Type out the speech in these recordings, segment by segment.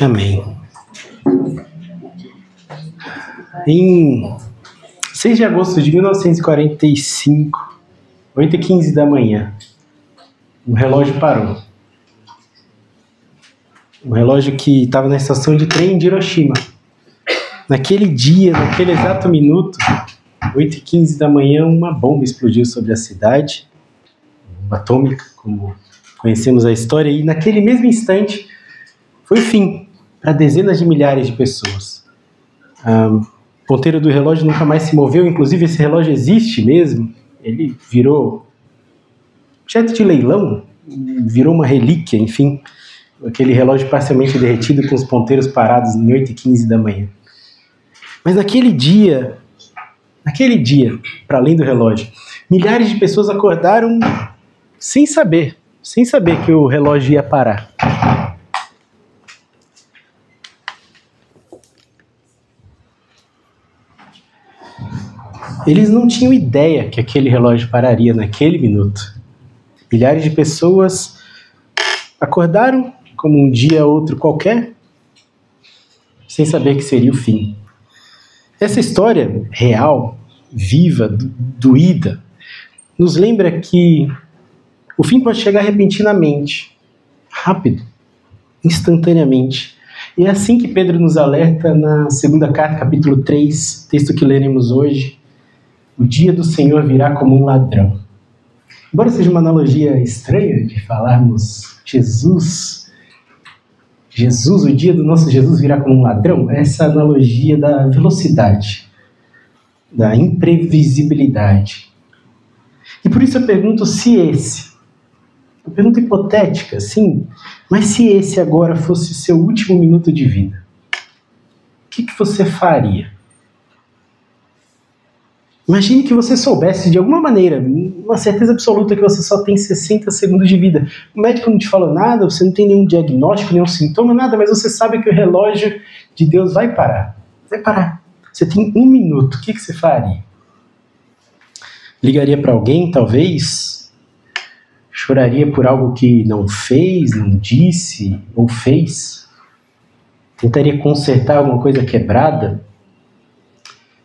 Amém. Em 6 de agosto de 1945, 8h15 da manhã, o relógio parou. Um relógio que estava na estação de trem de Hiroshima. Naquele dia, naquele exato minuto, 8h15 da manhã, uma bomba explodiu sobre a cidade, bomba atômica, como conhecemos a história, e naquele mesmo instante foi o fim para dezenas de milhares de pessoas. O ponteiro do relógio nunca mais se moveu, inclusive esse relógio existe mesmo, ele virou objeto de leilão, virou uma relíquia, enfim, aquele relógio parcialmente derretido com os ponteiros parados em 8h15 da manhã. Mas naquele dia, para além do relógio, milhares de pessoas acordaram sem saber que o relógio ia parar. Eles não tinham ideia que aquele relógio pararia naquele minuto. Milhares de pessoas acordaram como um dia ou outro qualquer, sem saber que seria o fim. Essa história real, viva, doída, nos lembra que o fim pode chegar repentinamente, rápido, instantaneamente. E é assim que Pedro nos alerta na segunda carta, capítulo 3, texto que leremos hoje. O dia do Senhor virá como um ladrão. Embora seja uma analogia estranha de falarmos Jesus, o dia do nosso Jesus virá como um ladrão, essa analogia da velocidade, da imprevisibilidade. E por isso eu pergunto uma pergunta hipotética, sim, mas se esse agora fosse o seu último minuto de vida, o que você faria? Imagine que você soubesse de alguma maneira, uma certeza absoluta que você só tem 60 segundos de vida. O médico não te falou nada, você não tem nenhum diagnóstico, nenhum sintoma, nada, mas você sabe que o relógio de Deus vai parar. Vai parar. Você tem 1 minuto, o que você faria? Ligaria para alguém, talvez? Choraria por algo que não fez, não disse ou fez? Tentaria consertar alguma coisa quebrada?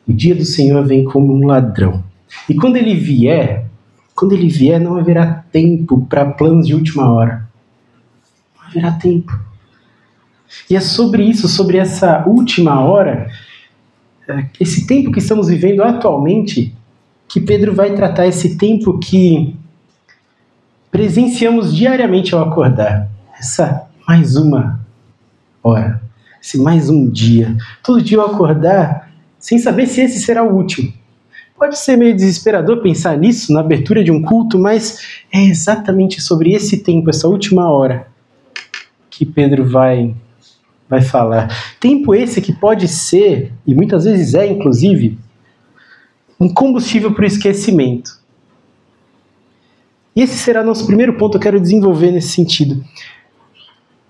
O dia do Senhor vem como um ladrão. E quando ele vier, não haverá tempo para planos de última hora. Não haverá tempo. E é sobre isso, sobre essa última hora, esse tempo que estamos vivendo atualmente, que Pedro vai tratar, esse tempo que presenciamos diariamente ao acordar. Essa mais uma hora, esse mais um dia. Todo dia ao acordar, sem saber se esse será o último. Pode ser meio desesperador pensar nisso na abertura de um culto, mas é exatamente sobre esse tempo, essa última hora, que Pedro vai falar. Tempo esse que pode ser, e muitas vezes é inclusive, um combustível para o esquecimento. E esse será nosso primeiro ponto, eu quero desenvolver nesse sentido.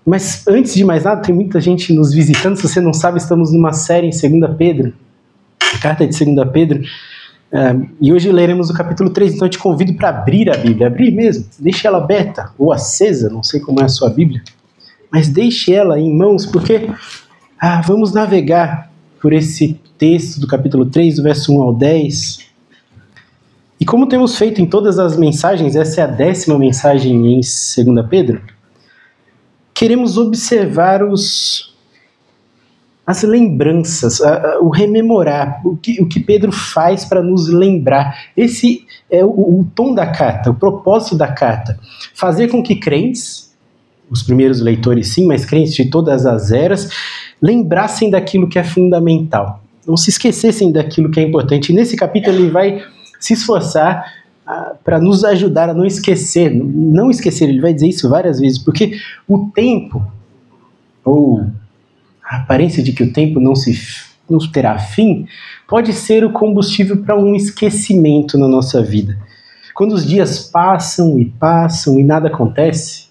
Mas antes de mais nada, tem muita gente nos visitando, se você não sabe, estamos numa série em 2 Pedro, a carta de 2 Pedro, e hoje leremos o capítulo 3, então eu te convido para abrir a Bíblia, abrir mesmo, deixe ela aberta, ou acesa, não sei como é a sua Bíblia, mas deixe ela em mãos, porque vamos navegar por esse texto do capítulo 3, do verso 1 ao 10, e como temos feito em todas as mensagens, essa é a 10ª mensagem em 2 Pedro, queremos observar as lembranças, o rememorar, o que Pedro faz para nos lembrar. Esse é o tom da carta, o propósito da carta. Fazer com que crentes, os primeiros leitores sim, mas crentes de todas as eras, lembrassem daquilo que é fundamental. Não se esquecessem daquilo que é importante. E nesse capítulo ele vai se esforçar para nos ajudar a não esquecer. Não esquecer, ele vai dizer isso várias vezes, porque o tempo, ou a aparência de que o tempo não terá fim, pode ser o combustível para um esquecimento na nossa vida. Quando os dias passam e nada acontece,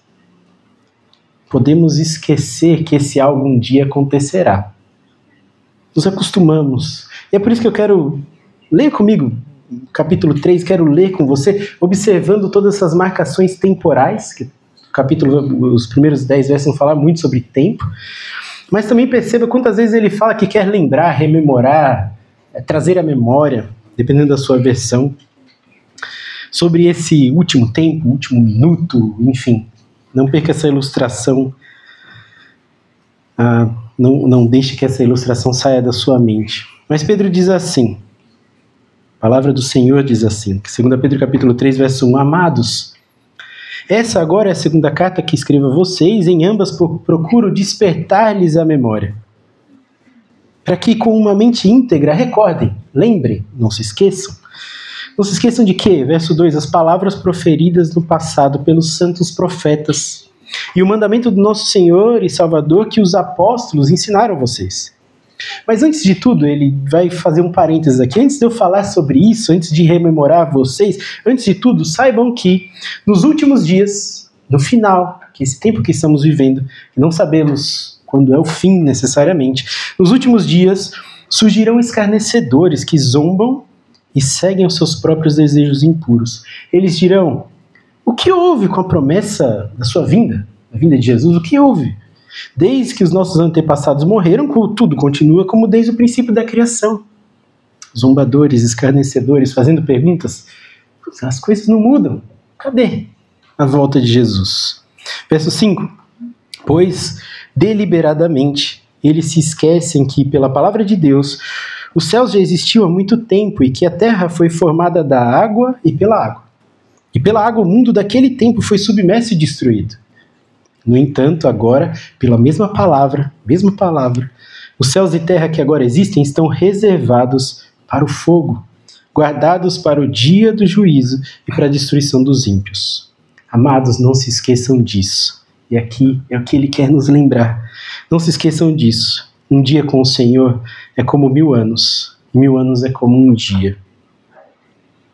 podemos esquecer que esse algo um dia acontecerá. Nos acostumamos. E é por isso que eu quero ler comigo capítulo 3, quero ler com você, observando todas essas marcações temporais, que o capítulo, os primeiros 10 versos vão falar muito sobre tempo, Mas também perceba quantas vezes ele fala que quer lembrar, rememorar, trazer à memória, dependendo da sua versão, sobre esse último tempo, último minuto, enfim. Não perca essa ilustração, não deixe que essa ilustração saia da sua mente. Mas Pedro diz assim, a palavra do Senhor diz assim, 2 Pedro capítulo 3, verso 1, amados, essa agora é a segunda carta que escrevo a vocês, em ambas procuro despertar-lhes a memória, para que com uma mente íntegra recordem, lembrem, não se esqueçam. Não se esqueçam de quê? Verso 2, as palavras proferidas no passado pelos santos profetas e o mandamento do nosso Senhor e Salvador que os apóstolos ensinaram a vocês. Mas antes de tudo, ele vai fazer um parênteses aqui. Antes de eu falar sobre isso, antes de rememorar vocês, antes de tudo, saibam que nos últimos dias, no final, que esse tempo que estamos vivendo, não sabemos quando é o fim necessariamente, nos últimos dias surgirão escarnecedores que zombam e seguem os seus próprios desejos impuros. Eles dirão, o que houve com a promessa da sua vinda? A vinda de Jesus, o que houve? Desde que os nossos antepassados morreram, tudo continua como desde o princípio da criação. Zombadores, escarnecedores, fazendo perguntas. As coisas não mudam. Cadê a volta de Jesus? Verso 5. Pois, deliberadamente, eles se esquecem que, pela palavra de Deus, os céus já existiam há muito tempo e que a terra foi formada da água e pela água. E pela água o mundo daquele tempo foi submerso e destruído. No entanto, agora, pela mesma palavra, os céus e terra que agora existem estão reservados para o fogo, guardados para o dia do juízo e para a destruição dos ímpios. Amados, não se esqueçam disso. E aqui é o que ele quer nos lembrar. Não se esqueçam disso. Um dia com o Senhor é como 1000 anos, e 1000 anos é como um dia.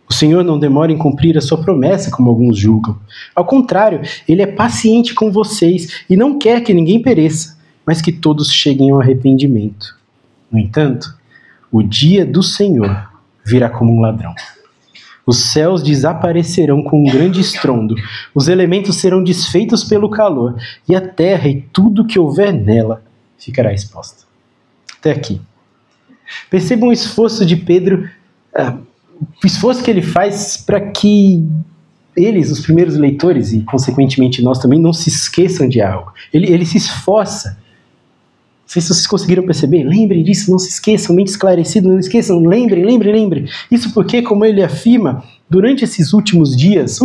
O Senhor não demora em cumprir a sua promessa, como alguns julgam. Ao contrário, Ele é paciente com vocês e não quer que ninguém pereça, mas que todos cheguem ao arrependimento. No entanto, o dia do Senhor virá como um ladrão. Os céus desaparecerão com um grande estrondo, os elementos serão desfeitos pelo calor, e a terra e tudo que houver nela ficará exposta. Até aqui. Percebam o esforço de Pedro, o esforço que ele faz para que eles, os primeiros leitores, e consequentemente nós também, não se esqueçam de algo. Ele se esforça. Não sei se vocês conseguiram perceber. Lembrem disso, não se esqueçam, mente esclarecida, não esqueçam, lembrem. Isso porque, como ele afirma, durante esses últimos dias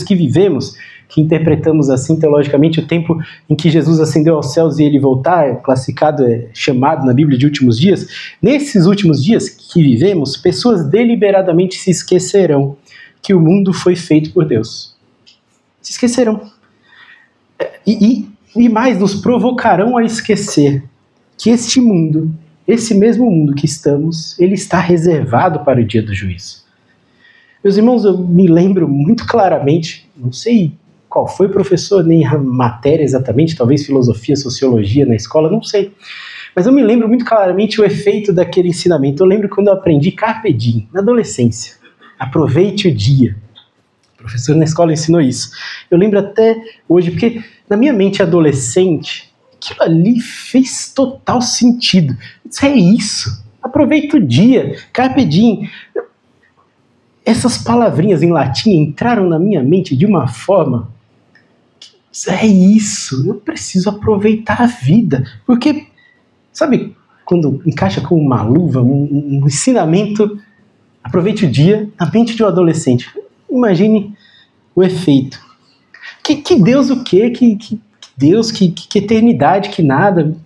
que vivemos, que interpretamos assim teologicamente o tempo em que Jesus ascendeu aos céus e ele voltar, chamado na Bíblia de últimos dias, nesses últimos dias que vivemos, pessoas deliberadamente se esquecerão que o mundo foi feito por Deus. Se esquecerão. E mais, nos provocarão a esquecer que este mundo, esse mesmo mundo que estamos, ele está reservado para o dia do juízo. Meus irmãos, eu me lembro muito claramente, não sei qual foi o professor, nem a matéria exatamente, talvez filosofia, sociologia na escola, não sei. Mas eu me lembro muito claramente o efeito daquele ensinamento. Eu lembro quando eu aprendi Carpe Diem, na adolescência. Aproveite o dia. O professor na escola ensinou isso. Eu lembro até hoje, porque na minha mente adolescente, aquilo ali fez total sentido. Isso é isso. Aproveite o dia. Carpe Diem. Essas palavrinhas em latim entraram na minha mente de uma forma que é isso, eu preciso aproveitar a vida. Porque, sabe, quando encaixa com uma luva, um ensinamento, aproveite o dia na mente de um adolescente. Imagine o efeito. Que Deus o quê? Que Deus, que eternidade, que nada.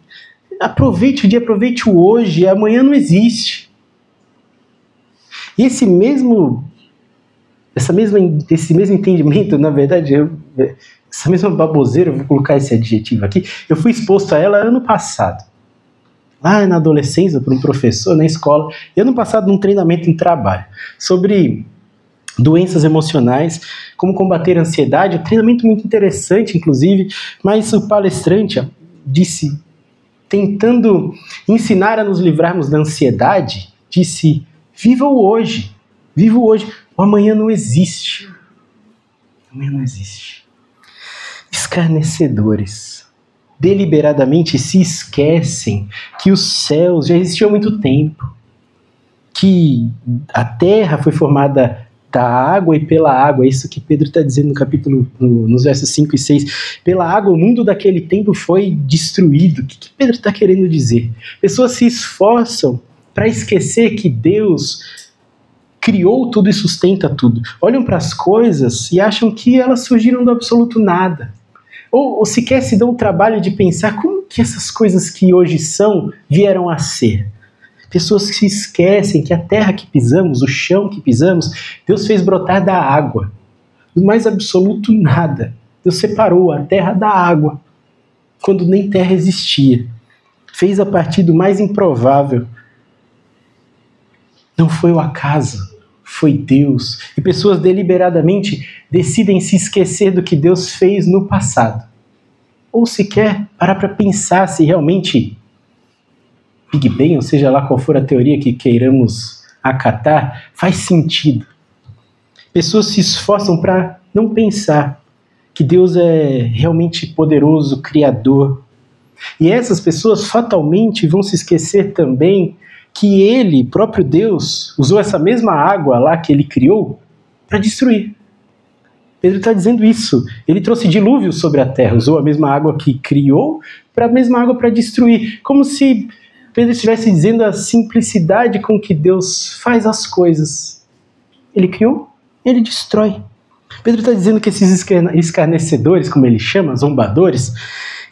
Aproveite o dia, aproveite o hoje, amanhã não existe. E esse mesmo entendimento, na verdade, essa mesma baboseira, eu vou colocar esse adjetivo aqui, eu fui exposto a ela ano passado. Lá na adolescência, por um professor na escola, e ano passado num treinamento em trabalho, sobre doenças emocionais, como combater a ansiedade, um treinamento muito interessante, inclusive, mas o palestrante disse, tentando ensinar a nos livrarmos da ansiedade, disse, viva o hoje, o amanhã não existe. Amanhã não existe. Escarnecedores. deliberadamente se esquecem que os céus já existiam há muito tempo, que a terra foi formada da água e pela água. É isso que Pedro está dizendo no capítulo, nos versos 5 e 6. Pela água, o mundo daquele tempo foi destruído. O que Pedro está querendo dizer? Pessoas se esforçam para esquecer que Deus criou tudo e sustenta tudo. Olham para as coisas e acham que elas surgiram do absoluto nada. Ou sequer se dão o trabalho de pensar como que essas coisas que hoje são vieram a ser. Pessoas que se esquecem que a terra que pisamos, o chão que pisamos, Deus fez brotar da água. Do mais absoluto nada. Deus separou a terra da água, quando nem terra existia. Fez a partir do mais improvável. Não foi o acaso, foi Deus. E pessoas deliberadamente decidem se esquecer do que Deus fez no passado. Ou sequer parar para pensar se realmente Big Bang, ou seja lá qual for a teoria que queiramos acatar, faz sentido. Pessoas se esforçam para não pensar que Deus é realmente poderoso, criador. E essas pessoas fatalmente vão se esquecer também que ele, próprio Deus, usou essa mesma água lá que ele criou para destruir. Pedro está dizendo isso. Ele trouxe dilúvio sobre a terra, usou a mesma água que criou para a mesma água para destruir. Como se Pedro estivesse dizendo a simplicidade com que Deus faz as coisas. Ele criou, ele destrói. Pedro está dizendo que esses escarnecedores, como ele chama, zombadores,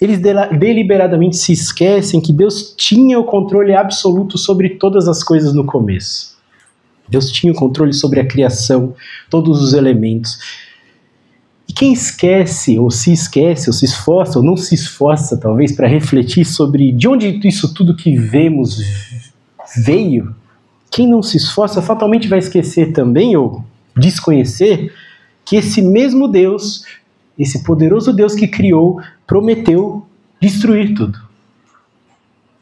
eles deliberadamente se esquecem que Deus tinha o controle absoluto sobre todas as coisas no começo. Deus tinha o controle sobre a criação, todos os elementos. E quem esquece, ou se esforça, ou não se esforça, talvez, para refletir sobre de onde isso tudo que vemos veio, quem não se esforça fatalmente vai esquecer também, ou desconhecer, que esse mesmo Deus, esse poderoso Deus que criou, prometeu destruir tudo.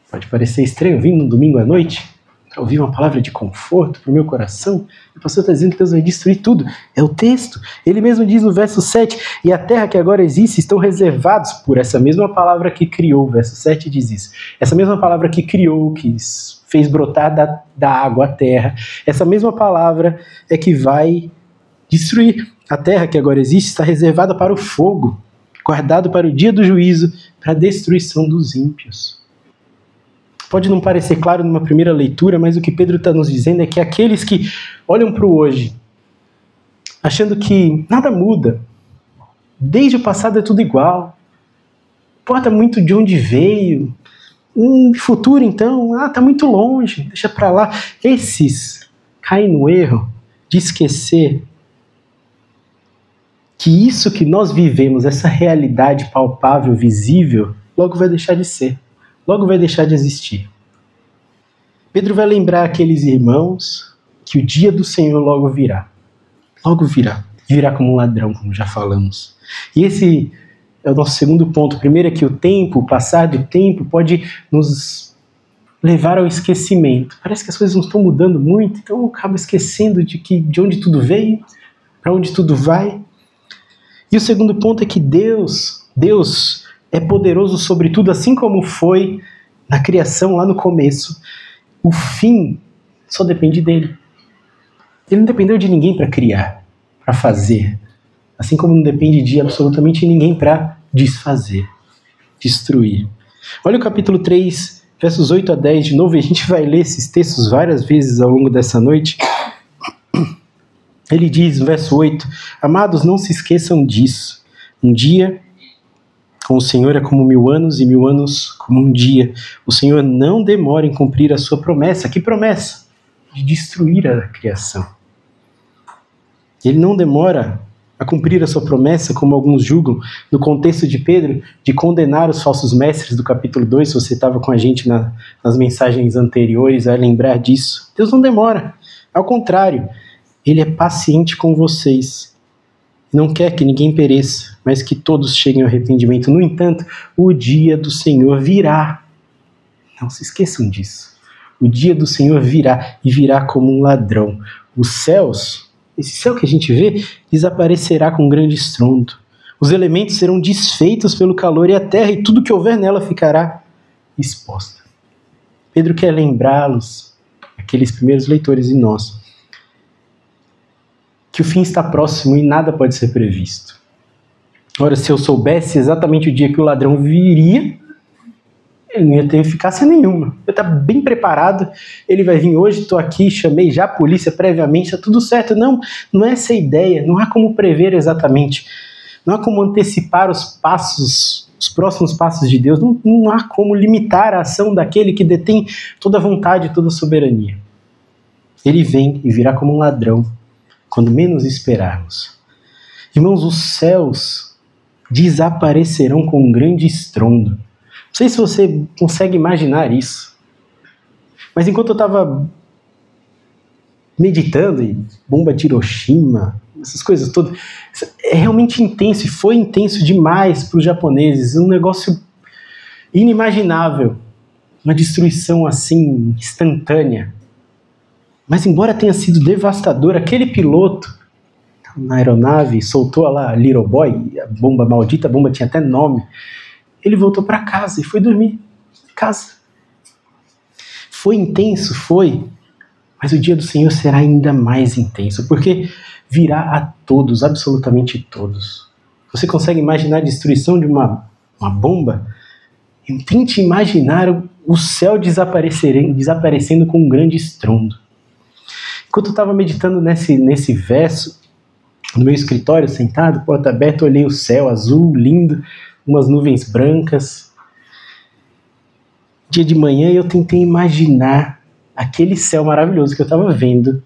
Pode parecer estranho vir no domingo à noite para ouvir uma palavra de conforto para o meu coração. O pastor está dizendo que Deus vai destruir tudo. É o texto. Ele mesmo diz no verso 7, e a terra que agora existe estão reservados por essa mesma palavra que criou. O verso 7 diz isso. Essa mesma palavra que criou, que fez brotar da água a terra, essa mesma palavra é que vai destruir. A terra que agora existe está reservada para o fogo, guardado para o dia do juízo, para a destruição dos ímpios. Pode não parecer claro numa primeira leitura, mas o que Pedro está nos dizendo é que aqueles que olham para o hoje, achando que nada muda, desde o passado é tudo igual, importa muito de onde veio, futuro então, está muito longe, deixa para lá. Esses caem no erro de esquecer que isso que nós vivemos, essa realidade palpável, visível, logo vai deixar de ser. Logo vai deixar de existir. Pedro vai lembrar aqueles irmãos que o dia do Senhor logo virá. Logo virá. Virá como um ladrão, como já falamos. E esse é o nosso segundo ponto. Primeiro é que o passar do tempo pode nos levar ao esquecimento. Parece que as coisas não estão mudando muito, então eu acabo esquecendo de onde tudo veio, para onde tudo vai. E o segundo ponto é que Deus é poderoso sobre tudo, assim como foi na criação lá no começo. O fim só depende dele. Ele não dependeu de ninguém para criar, para fazer. Assim como não depende de absolutamente ninguém para desfazer, destruir. Olha o capítulo 3, versos 8 a 10 de novo, e a gente vai ler esses textos várias vezes ao longo dessa noite. Ele diz, no verso 8, amados, não se esqueçam disso. Um dia com o Senhor é como 1000 anos, e 1000 anos como um dia. O Senhor não demora em cumprir a sua promessa. Que promessa? De destruir a criação. Ele não demora a cumprir a sua promessa, como alguns julgam, no contexto de Pedro, de condenar os falsos mestres do capítulo 2. Se você estava com a gente nas mensagens anteriores, vai lembrar disso. Deus não demora. Ao contrário, Ele é paciente com vocês. Não quer que ninguém pereça, mas que todos cheguem ao arrependimento. No entanto, o dia do Senhor virá. Não se esqueçam disso. O dia do Senhor virá, e virá como um ladrão. Os céus, esse céu que a gente vê, desaparecerá com grande estrondo. Os elementos serão desfeitos pelo calor e a terra e tudo que houver nela ficará exposta. Pedro quer lembrá-los, aqueles primeiros leitores e nós, que o fim está próximo e nada pode ser previsto. Ora, se eu soubesse exatamente o dia que o ladrão viria, ele não ia ter eficácia nenhuma. Eu estou bem preparado, ele vai vir hoje, estou aqui, chamei já a polícia previamente, está tudo certo. Não, não é essa a ideia, não há como prever exatamente. Não há como antecipar os passos, os próximos passos de Deus. Não há como limitar a ação daquele que detém toda a vontade e toda a soberania. Ele vem e virá como um ladrão, quando menos esperarmos. Irmãos, os céus desaparecerão com um grande estrondo. Não sei se você consegue imaginar isso. Mas enquanto eu estava meditando, e bomba de Hiroshima, essas coisas todas, é realmente intenso, e foi intenso demais para os japoneses, um negócio inimaginável, uma destruição assim, instantânea. Mas embora tenha sido devastador, aquele piloto na aeronave soltou lá a Little Boy, a bomba maldita, a bomba tinha até nome, ele voltou para casa e foi dormir em casa. Foi intenso, foi, mas o dia do Senhor será ainda mais intenso, porque virá a todos, absolutamente todos. Você consegue imaginar a destruição de uma bomba? Tente imaginar o céu desaparecendo com um grande estrondo. Enquanto eu estava meditando nesse verso, no meu escritório, sentado, porta aberta, olhei o céu azul, lindo, umas nuvens brancas. Dia de manhã eu tentei imaginar aquele céu maravilhoso que eu estava vendo,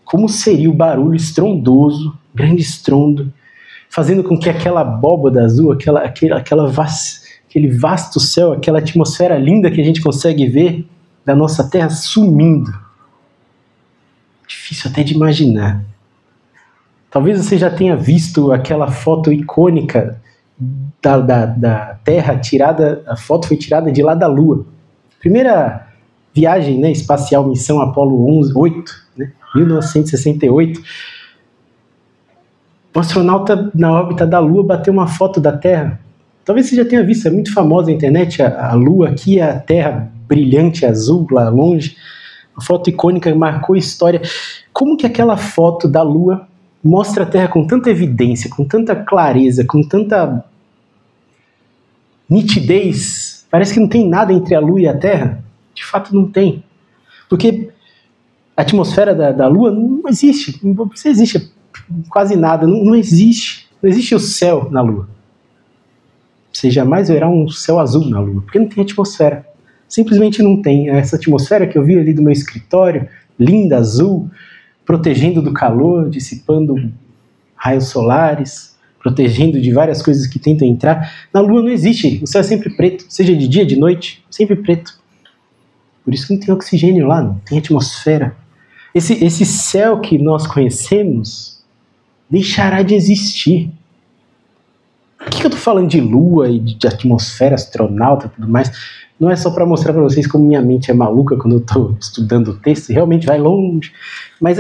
como seria o barulho estrondoso, grande estrondo, fazendo com que aquela abóbada azul, aquele vasto céu, aquela atmosfera linda que a gente consegue ver da nossa terra sumindo. Difícil até de imaginar. Talvez você já tenha visto aquela foto icônica da Terra tirada, a foto foi tirada de lá da Lua. Primeira viagem, né, espacial, missão Apollo 8, né, 1968. O astronauta na órbita da Lua bateu uma foto da Terra. Talvez você já tenha visto, é muito famosa na internet, a Lua aqui, a Terra brilhante, azul, lá longe. Uma foto icônica, marcou a história. Como que aquela foto da Lua mostra a Terra com tanta evidência, com tanta clareza, com tanta nitidez? Parece que não tem nada entre a Lua e a Terra. De fato não tem. Porque a atmosfera da Lua não existe. Não existe quase nada. Não existe. Não existe o céu na Lua. Você jamais verá um céu azul na Lua, porque não tem atmosfera. Simplesmente não tem. Essa atmosfera que eu vi ali do meu escritório, linda, azul, protegendo do calor, dissipando raios solares, protegendo de várias coisas que tentam entrar. Na Lua não existe, o céu é sempre preto, seja de dia, de noite, sempre preto. Por isso que não tem oxigênio lá, não tem atmosfera. Esse céu que nós conhecemos deixará de existir. Por que eu estou falando de Lua e de atmosfera, astronauta e tudo mais? Não é só para mostrar para vocês como minha mente é maluca quando eu estou estudando o texto, realmente vai longe. Mas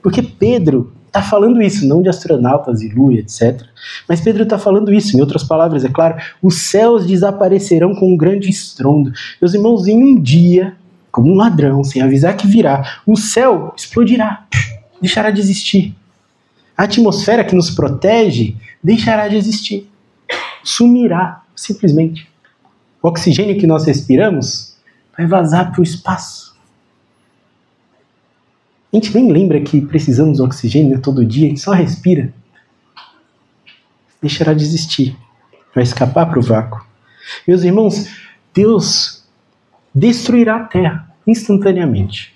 porque Pedro está falando isso, não de astronautas e lua, etc. Mas Pedro está falando isso, em outras palavras, é claro, os céus desaparecerão com um grande estrondo. Meus irmãos, em um dia, como um ladrão, sem avisar que virá, o céu explodirá, deixará de existir. A atmosfera que nos protege deixará de existir, sumirá, simplesmente. O oxigênio que nós respiramos vai vazar para o espaço. A gente nem lembra que precisamos de oxigênio todo dia, a gente só respira. Deixará de existir, vai escapar para o vácuo. Meus irmãos, Deus destruirá a Terra instantaneamente,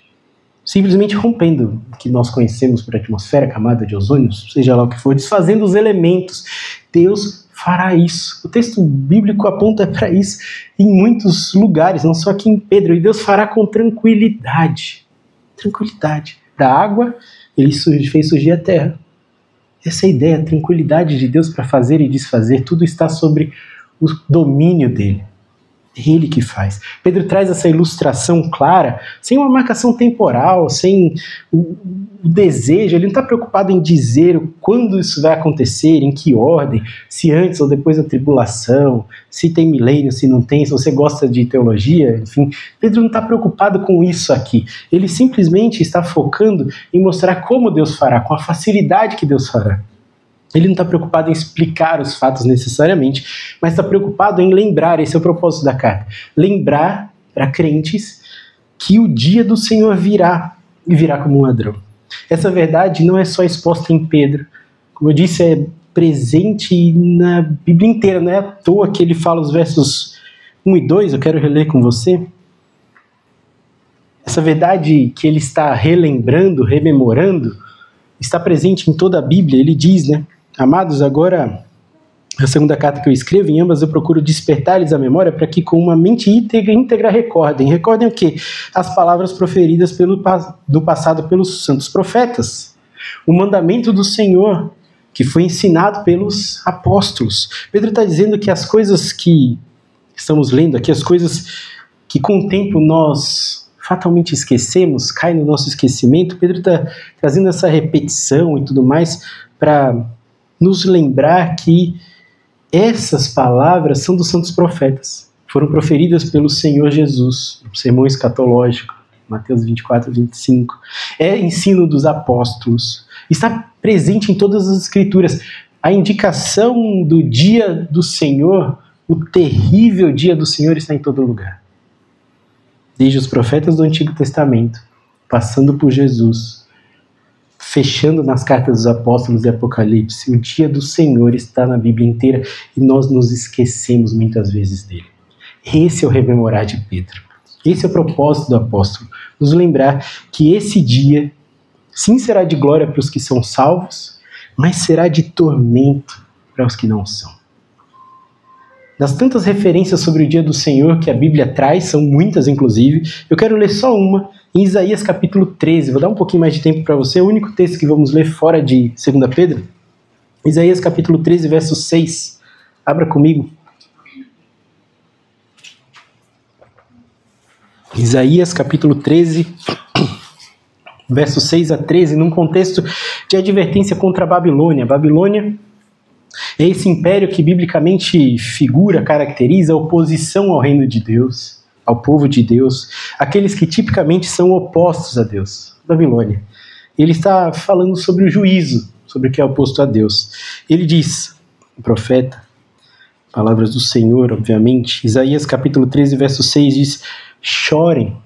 simplesmente rompendo o que nós conhecemos por atmosfera, camada de ozônio, seja lá o que for, desfazendo os elementos. Deus fará isso. O texto bíblico aponta para isso em muitos lugares, não só aqui em Pedro. E Deus fará com tranquilidade. Tranquilidade. Da água, ele fez surgir a terra. Essa é a ideia, a tranquilidade de Deus para fazer e desfazer, tudo está sobre o domínio dele. É Ele que faz. Pedro traz essa ilustração clara, sem uma marcação temporal, sem o desejo. Ele não está preocupado em dizer quando isso vai acontecer, em que ordem, se antes ou depois da tribulação, se tem milênio, se não tem, se você gosta de teologia, enfim. Pedro não está preocupado com isso aqui. Ele simplesmente está focando em mostrar como Deus fará, com a facilidade que Deus fará. Ele não está preocupado em explicar os fatos necessariamente, mas está preocupado em lembrar, esse é o propósito da carta, lembrar para crentes que o dia do Senhor virá, e virá como um ladrão. Essa verdade não é só exposta em Pedro, como eu disse, é presente na Bíblia inteira, não é à toa que ele fala os versos 1 e 2, eu quero reler com você. Essa verdade que ele está relembrando, rememorando, está presente em toda a Bíblia. Ele diz, né? Amados, agora, a segunda carta que eu escrevo, em ambas eu procuro despertar-lhes a memória para que com uma mente íntegra recordem. Recordem o quê? As palavras proferidas do passado pelos santos profetas. O mandamento do Senhor, que foi ensinado pelos apóstolos. Pedro está dizendo que as coisas que estamos lendo aqui, as coisas que com o tempo nós fatalmente esquecemos, caem no nosso esquecimento, Pedro está trazendo essa repetição e tudo mais para nos lembrar que essas palavras são dos santos profetas. Foram proferidas pelo Senhor Jesus, no sermão escatológico, Mateus 24, 25. É ensino dos apóstolos. Está presente em todas as escrituras. A indicação do dia do Senhor, o terrível dia do Senhor, está em todo lugar. Desde os profetas do Antigo Testamento, passando por Jesus, fechando nas cartas dos apóstolos e Apocalipse, o dia do Senhor está na Bíblia inteira e nós nos esquecemos muitas vezes dele. Esse é o rememorar de Pedro. Esse é o propósito do apóstolo, nos lembrar que esse dia, sim, será de glória para os que são salvos, mas será de tormento para os que não são. Das tantas referências sobre o dia do Senhor que a Bíblia traz, são muitas inclusive, eu quero ler só uma, em Isaías capítulo 13, vou dar um pouquinho mais de tempo para você, é o único texto que vamos ler fora de 2 Pedro. Isaías capítulo 13, verso 6, abra comigo. Isaías capítulo 13, verso 6 a 13, num contexto de advertência contra a Babilônia. Babilônia é esse império que biblicamente figura, caracteriza a oposição ao reino de Deus, ao povo de Deus, aqueles que tipicamente são opostos a Deus. Babilônia. Ele está falando sobre o juízo, sobre o que é oposto a Deus. Ele diz, o profeta, palavras do Senhor, obviamente, Isaías capítulo 13, verso 6 diz: chorem,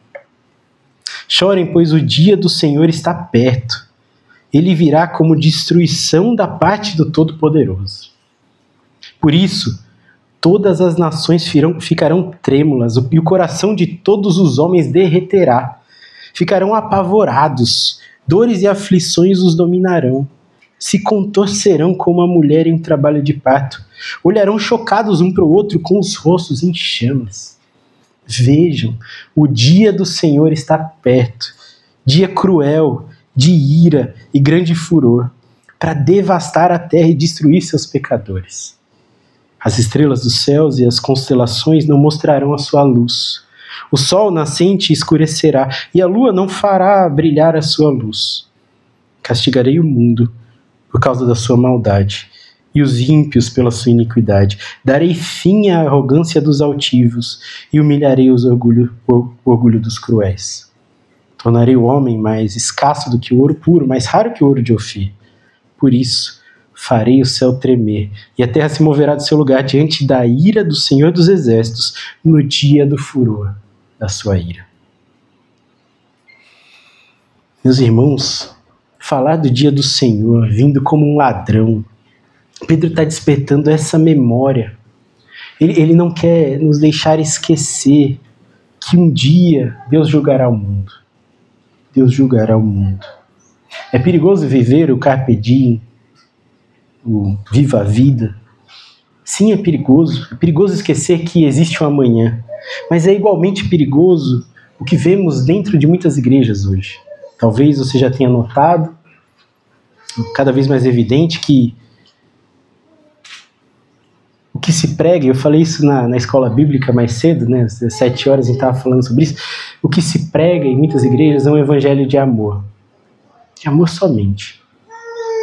chorem, pois o dia do Senhor está perto. Ele virá como destruição da parte do Todo-Poderoso. Por isso, todas as nações ficarão trêmulas, e o coração de todos os homens derreterá. Ficarão apavorados, dores e aflições os dominarão. Se contorcerão como a mulher em trabalho de parto. Olharão chocados um para o outro com os rostos em chamas. Vejam, o dia do Senhor está perto, dia cruel, de ira e grande furor, para devastar a terra e destruir seus pecadores. As estrelas dos céus e as constelações não mostrarão a sua luz. O sol nascente escurecerá e a lua não fará brilhar a sua luz. Castigarei o mundo por causa da sua maldade e os ímpios pela sua iniquidade. Darei fim à arrogância dos altivos e humilharei o orgulho dos cruéis. Tornarei o homem mais escasso do que o ouro puro, mais raro que o ouro de Ofir. Por isso, farei o céu tremer, e a terra se moverá do seu lugar diante da ira do Senhor dos Exércitos, no dia do furor da sua ira. Meus irmãos, falar do dia do Senhor vindo como um ladrão, Pedro está despertando essa memória. Ele não quer nos deixar esquecer que um dia Deus julgará o mundo. Deus julgará o mundo. É perigoso viver o carpe diem, o viva a vida. Sim, é perigoso esquecer que existe um amanhã, mas é igualmente perigoso o que vemos dentro de muitas igrejas hoje. Talvez você já tenha notado, cada vez mais evidente, que o que que se prega, eu falei isso na escola bíblica mais cedo, né, às 7 horas a gente estava falando sobre isso, o que se prega em muitas igrejas é um evangelho de amor somente.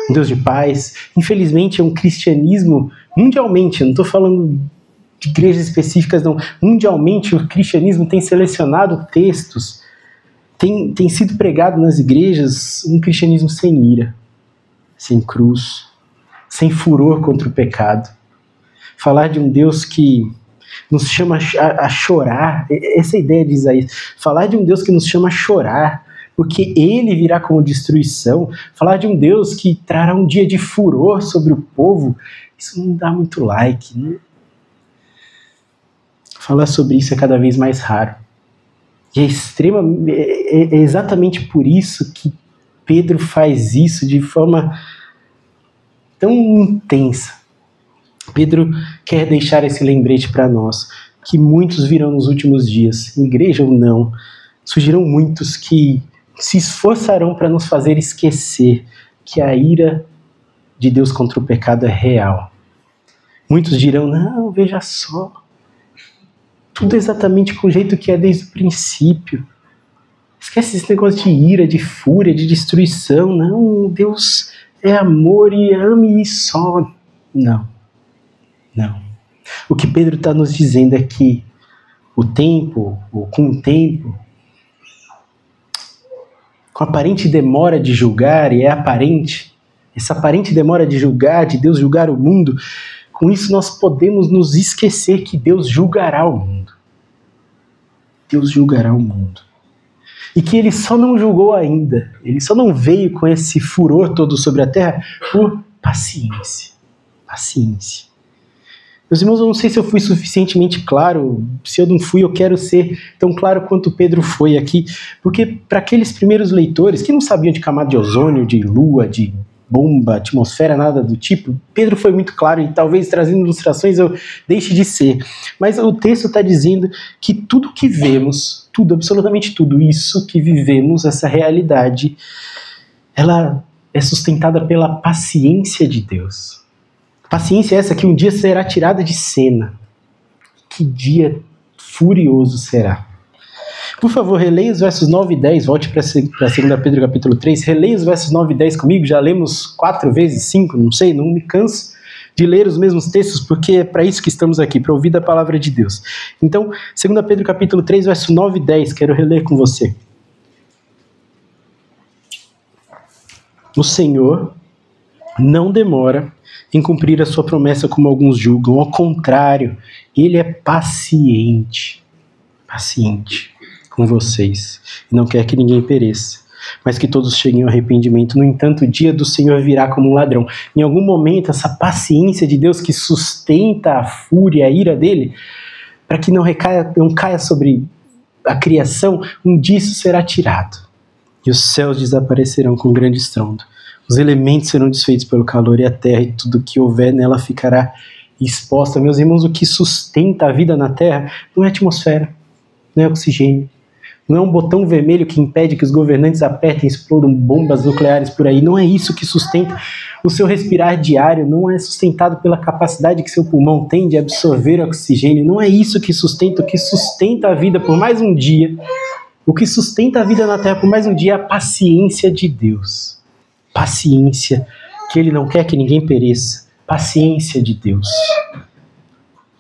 Um Deus de paz. Infelizmente é um cristianismo, mundialmente, eu não estou falando de igrejas específicas não, mundialmente o cristianismo tem selecionado textos, tem sido pregado nas igrejas um cristianismo sem ira, sem cruz, sem furor contra o pecado. Falar de um Deus que nos chama a chorar, essa ideia de Isaías, falar de um Deus que nos chama a chorar, porque ele virá como destruição, falar de um Deus que trará um dia de furor sobre o povo, isso não dá muito like, né? Falar sobre isso é cada vez mais raro. E é exatamente por isso que Pedro faz isso de forma tão intensa. Pedro quer deixar esse lembrete para nós, que muitos virão nos últimos dias, igreja ou não, surgirão muitos que se esforçarão para nos fazer esquecer que a ira de Deus contra o pecado é real. Muitos dirão, não, veja só, tudo exatamente com o jeito que é desde o princípio. Esquece esse negócio de ira, de fúria, de destruição. Não, Deus é amor e ame e só. Não. O que Pedro está nos dizendo é que com o tempo, com a aparente demora de julgar, e é aparente, essa aparente demora de julgar, de Deus julgar o mundo, com isso nós podemos nos esquecer que Deus julgará o mundo. Deus julgará o mundo. E que ele só não julgou ainda, ele só não veio com esse furor todo sobre a terra por paciência. Paciência. Meus irmãos, eu não sei se eu fui suficientemente claro, se eu não fui, eu quero ser tão claro quanto Pedro foi aqui, porque para aqueles primeiros leitores que não sabiam de camada de ozônio, de lua, de bomba, atmosfera, nada do tipo, Pedro foi muito claro e talvez trazendo ilustrações eu deixe de ser. Mas o texto está dizendo que tudo que vemos, tudo, absolutamente tudo isso que vivemos, essa realidade, ela é sustentada pela paciência de Deus. Paciência essa que um dia será tirada de cena. Que dia furioso será. Por favor, releia os versos 9 e 10, volte para 2 Pedro capítulo 3, releia os versos 9 e 10 comigo, já lemos 4 vezes, 5, não sei, não me canso de ler os mesmos textos, porque é para isso que estamos aqui, para ouvir da palavra de Deus. Então, 2 Pedro capítulo 3, versos 9 e 10, quero reler com você. O Senhor não demora em cumprir a sua promessa como alguns julgam, ao contrário, ele é paciente com vocês, e não quer que ninguém pereça, mas que todos cheguem ao arrependimento. No entanto, o dia do Senhor virá como um ladrão. Em algum momento, essa paciência de Deus que sustenta a fúria, a ira dele, para que não caia sobre a criação, um dia isso será tirado, e os céus desaparecerão com grande estrondo. Os elementos serão desfeitos pelo calor e a terra, e tudo que houver nela ficará exposta. Meus irmãos, o que sustenta a vida na terra não é a atmosfera, não é oxigênio, não é um botão vermelho que impede que os governantes apertem e explodam bombas nucleares por aí. Não é isso que sustenta o seu respirar diário, não é sustentado pela capacidade que seu pulmão tem de absorver oxigênio. Não é isso que sustenta. O que sustenta a vida por mais um dia, o que sustenta a vida na terra por mais um dia é a paciência de Deus. Paciência, que Ele não quer que ninguém pereça. Paciência de Deus.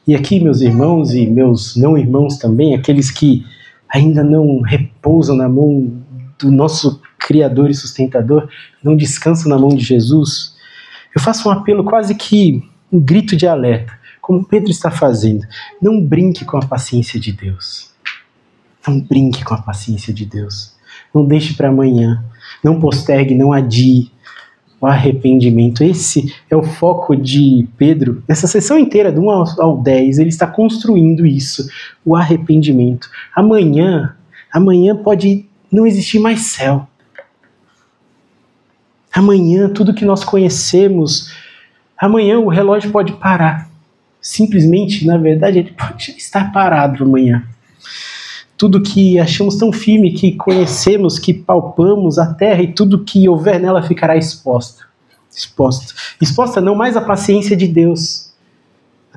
E aqui, meus irmãos e meus não irmãos também, aqueles que ainda não repousam na mão do nosso Criador e Sustentador, não descansam na mão de Jesus, eu faço um apelo quase que um grito de alerta, como Pedro está fazendo. Não brinque com a paciência de Deus. Não brinque com a paciência de Deus. Não deixe para amanhã. Não postergue, não adie o arrependimento. Esse é o foco de Pedro. Nessa sessão inteira, do 1 ao 10, ele está construindo isso, o arrependimento. Amanhã pode não existir mais céu. Amanhã, tudo que nós conhecemos, amanhã o relógio pode parar. Simplesmente, na verdade, ele pode estar parado amanhã. Tudo que achamos tão firme, que conhecemos, que palpamos a terra e tudo que houver nela ficará exposta. Exposta não mais à paciência de Deus.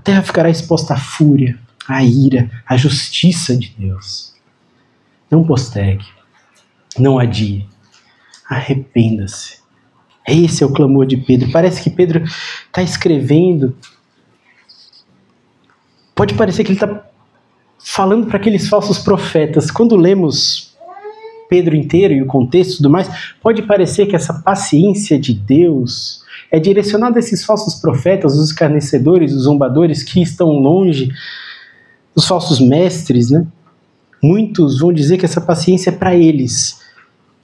A terra ficará exposta à fúria, à ira, à justiça de Deus. Não postergue, não adie, arrependa-se. Esse é o clamor de Pedro. Parece que Pedro está escrevendo. Pode parecer que ele está falando para aqueles falsos profetas. Quando lemos Pedro inteiro e o contexto e tudo mais, pode parecer que essa paciência de Deus é direcionada a esses falsos profetas, os escarnecedores, os zombadores que estão longe, os falsos mestres, né? Muitos vão dizer que essa paciência é para eles,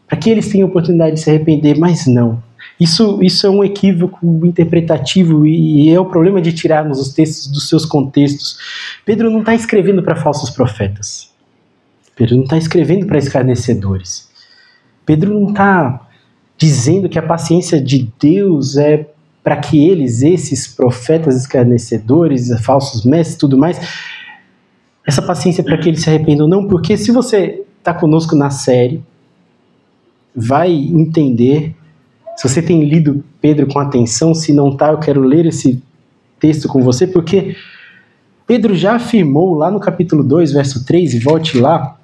para que eles tenham oportunidade de se arrepender, mas não. Isso é um equívoco interpretativo e é o problema de tirarmos os textos dos seus contextos. Pedro não está escrevendo para falsos profetas. Pedro não está escrevendo para escarnecedores. Pedro não está dizendo que a paciência de Deus é para que eles, esses profetas escarnecedores, falsos mestres e tudo mais, essa paciência é para que eles se arrependam. Não, porque se você está conosco na série, vai entender. Se você tem lido Pedro com atenção, se não está, eu quero ler esse texto com você, porque Pedro já afirmou lá no capítulo 2, verso 3, e volte lá,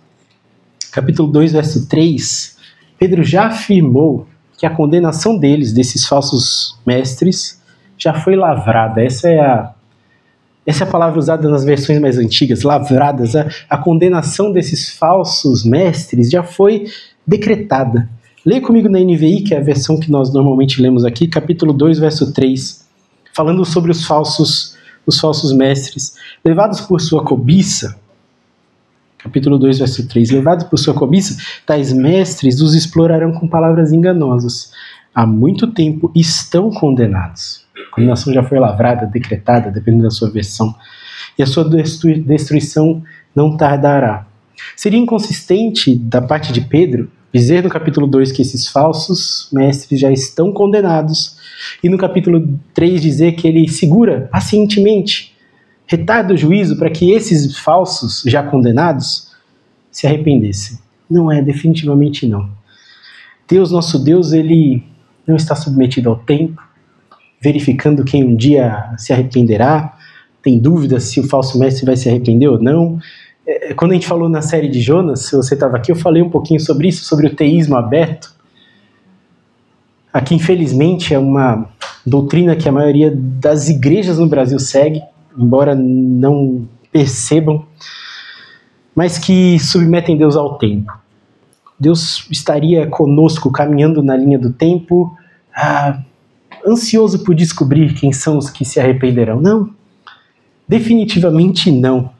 capítulo 2, verso 3, Pedro já afirmou que a condenação deles, desses falsos mestres, já foi lavrada. Essa é a palavra usada nas versões mais antigas, lavradas. A condenação desses falsos mestres já foi decretada. Leia comigo na NVI, que é a versão que nós normalmente lemos aqui, capítulo 2, verso 3, falando sobre os falsos mestres. Levados por sua cobiça, capítulo 2, verso 3, levados por sua cobiça, tais mestres os explorarão com palavras enganosas. Há muito tempo estão condenados. A condenação já foi lavrada, decretada, dependendo da sua versão. E a sua destruição não tardará. Seria inconsistente da parte de Pedro dizer no capítulo 2 que esses falsos mestres já estão condenados e no capítulo 3 dizer que ele segura pacientemente, retarda o juízo para que esses falsos já condenados se arrependessem. Não é, definitivamente não. Deus, nosso Deus, ele não está submetido ao tempo, verificando quem um dia se arrependerá, tem dúvidas se o falso mestre vai se arrepender ou não. Quando a gente falou na série de Jonas, se você estava aqui, eu falei um pouquinho sobre isso, sobre o teísmo aberto. Aqui, infelizmente, é uma doutrina que a maioria das igrejas no Brasil segue, embora não percebam, mas que submetem Deus ao tempo. Deus estaria conosco, caminhando na linha do tempo, ansioso por descobrir quem são os que se arrependerão. Não, definitivamente não.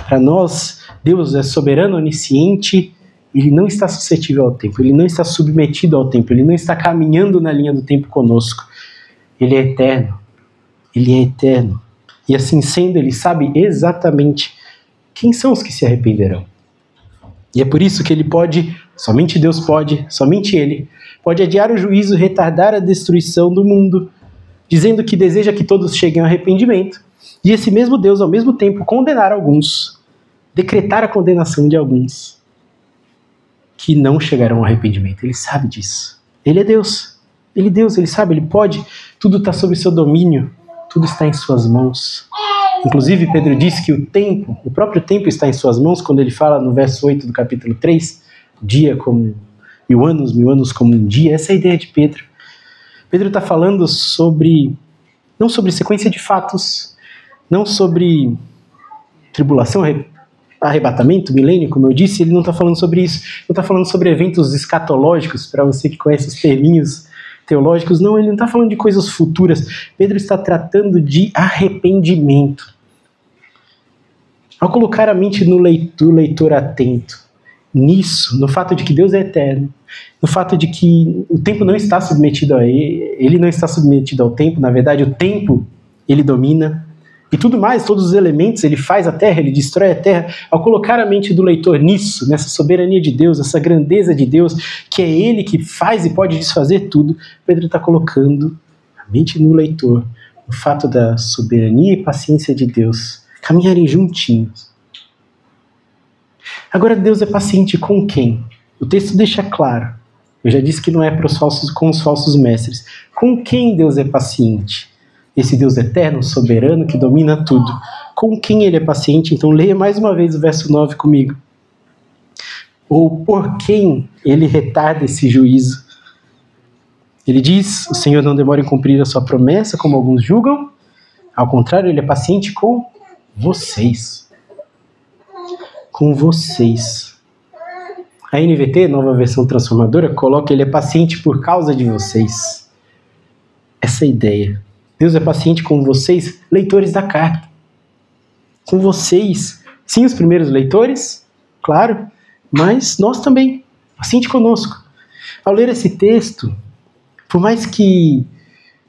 Para nós, Deus é soberano, onisciente, ele não está suscetível ao tempo, ele não está submetido ao tempo, ele não está caminhando na linha do tempo conosco. Ele é eterno, ele é eterno. E assim sendo, ele sabe exatamente quem são os que se arrependerão. E é por isso que ele pode, somente Deus pode, somente ele, pode adiar o juízo, retardar a destruição do mundo, dizendo que deseja que todos cheguem ao arrependimento. E esse mesmo Deus, ao mesmo tempo, condenar alguns, decretar a condenação de alguns que não chegarão ao arrependimento. Ele sabe disso. Ele é Deus. Ele sabe, ele pode. Tudo está sob seu domínio. Tudo está em suas mãos. Inclusive, Pedro disse que o próprio tempo está em suas mãos, quando ele fala no verso 8 do capítulo 3, dia como 1000 anos como um dia. Essa é a ideia de Pedro. Pedro está falando não sobre sequência de fatos, não sobre tribulação, arrebatamento, milênio, como eu disse. Ele não está falando sobre isso. Não está falando sobre eventos escatológicos, para você que conhece os terminhos teológicos. Não, ele não está falando de coisas futuras. Pedro está tratando de arrependimento. Ao colocar a mente do leitor atento nisso, no fato de que Deus é eterno, no fato de que o tempo não está submetido a ele não está submetido ao tempo, na verdade o tempo ele domina, e tudo mais, todos os elementos, ele faz a terra, ele destrói a terra. Ao colocar a mente do leitor nisso, nessa soberania de Deus, essa grandeza de Deus, que é ele que faz e pode desfazer tudo, Pedro está colocando a mente no leitor, no fato da soberania e paciência de Deus caminharem juntinhos. Agora, Deus é paciente com quem? O texto deixa claro. Eu já disse que não é com os falsos mestres. Com quem Deus é paciente? esse Deus eterno, soberano, que domina tudo. Com quem ele é paciente? Então leia mais uma vez o verso 9 comigo. Ou por quem ele retarda esse juízo? Ele diz, o Senhor não demora em cumprir a sua promessa, como alguns julgam. Ao contrário, ele é paciente com vocês. Com vocês. A NVT, nova versão transformadora, coloca ele é paciente por causa de vocês. Essa é a ideia. Deus é paciente com vocês, leitores da carta. Com vocês. Sim, os primeiros leitores, claro, mas nós também. Paciente conosco. Ao ler esse texto, por mais que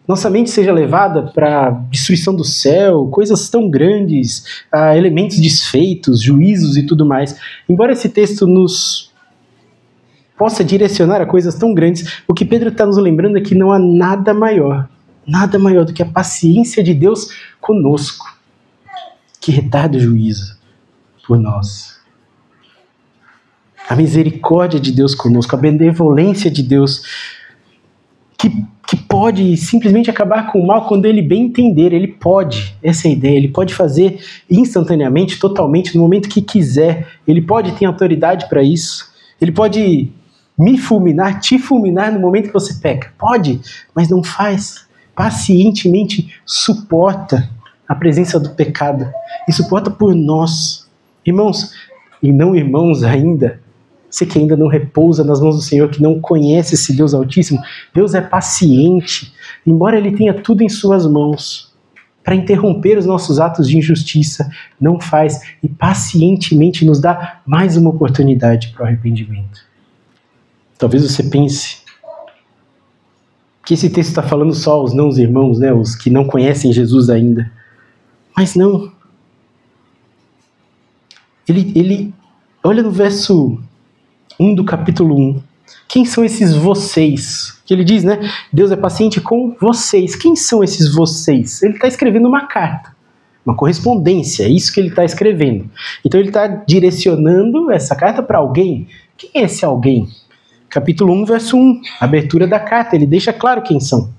nossa mente seja levada para a destruição do céu, coisas tão grandes, elementos desfeitos, juízos e tudo mais, embora esse texto nos possa direcionar a coisas tão grandes, o que Pedro está nos lembrando é que não há nada maior do que a paciência de Deus conosco, que retarda o juízo por nós. A misericórdia de Deus conosco, a benevolência de Deus, que pode simplesmente acabar com o mal quando ele bem entender. Ele pode, essa é a ideia, ele pode fazer instantaneamente, totalmente, no momento que quiser. Ele pode ter autoridade para isso. Ele pode me fulminar, te fulminar no momento que você peca. Pode, mas não faz. Pacientemente suporta a presença do pecado e suporta por nós. Irmãos, e não irmãos ainda, você que ainda não repousa nas mãos do Senhor, que não conhece esse Deus Altíssimo, Deus é paciente, embora Ele tenha tudo em suas mãos, para interromper os nossos atos de injustiça, não faz, e pacientemente nos dá mais uma oportunidade para o arrependimento. Talvez você pense que esse texto está falando só aos não irmãos, né, os que não conhecem Jesus ainda, mas não. Ele olha no verso 1 do capítulo 1. Quem são esses vocês? Que ele diz, né? Deus é paciente com vocês. Quem são esses vocês? Ele está escrevendo uma carta, uma correspondência, é isso que ele está escrevendo. Então ele está direcionando essa carta para alguém. Quem é esse alguém? Capítulo 1, verso 1, abertura da carta, ele deixa claro quem são.